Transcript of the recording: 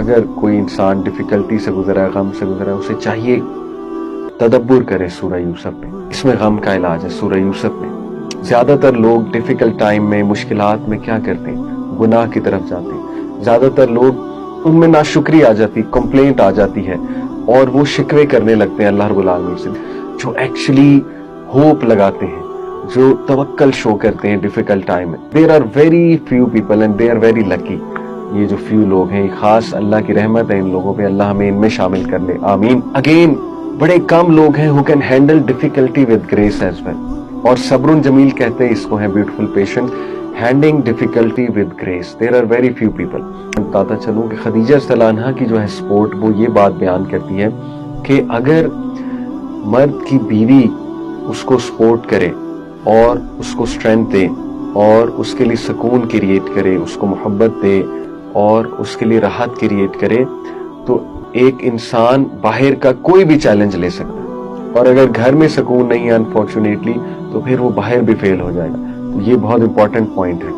اگر کوئی انسان ڈیفیکلٹی سے گزرا ہے، غم سے گزرا ہے، اسے چاہیے تدبر کرے سورہ یوسف میں. اس میں غم کا علاج ہے سورہ یوسف میں. زیادہ تر لوگ ڈیفیکلٹ ٹائم میں، مشکلات میں کیا کرتے ہیں؟ گناہ کی طرف جاتے ہیں. زیادہ تر لوگ ان میں ناشکری آ جاتی، کمپلینٹ آ جاتی ہے اور وہ شکوے کرنے لگتے ہیں اللہ رب العالمین سے. جو ایکچولی ہوپ لگاتے ہیں، جو توکل شو کرتے ہیں ڈیفیکلٹ ٹائم میں، there are very few people and they are very lucky. یہ جو فیو لوگ ہیں، خاص اللہ کی رحمت ہے ان لوگوں پہ، اللہ ہمیں ان میں شامل کر لے، آمین. اگین بڑے کم لوگ ہیں who can handle difficulty with grace as well. اور صبر جمیل کہتے ہیں اس کو، ہے beautiful patient handling difficulty with grace. There are very few people. بتاتا چلوں کہ خدیجہ رضی اللہ عنہا کی جو ہے سپورٹ، وہ یہ بات بیان کرتی ہے کہ اگر مرد کی بیوی اس کو سپورٹ کرے اور اس کو اسٹرینتھ دے اور اس کے لیے سکون کریٹ کرے، اس کو محبت دے اور اس کے لیے راحت کریٹ کرے، تو ایک انسان باہر کا کوئی بھی چیلنج لے سکتا ہے. اور اگر گھر میں سکون نہیں ہے انفارچونیٹلی، تو پھر وہ باہر بھی فیل ہو جائے گا. تو یہ بہت امپورٹنٹ پوائنٹ ہے.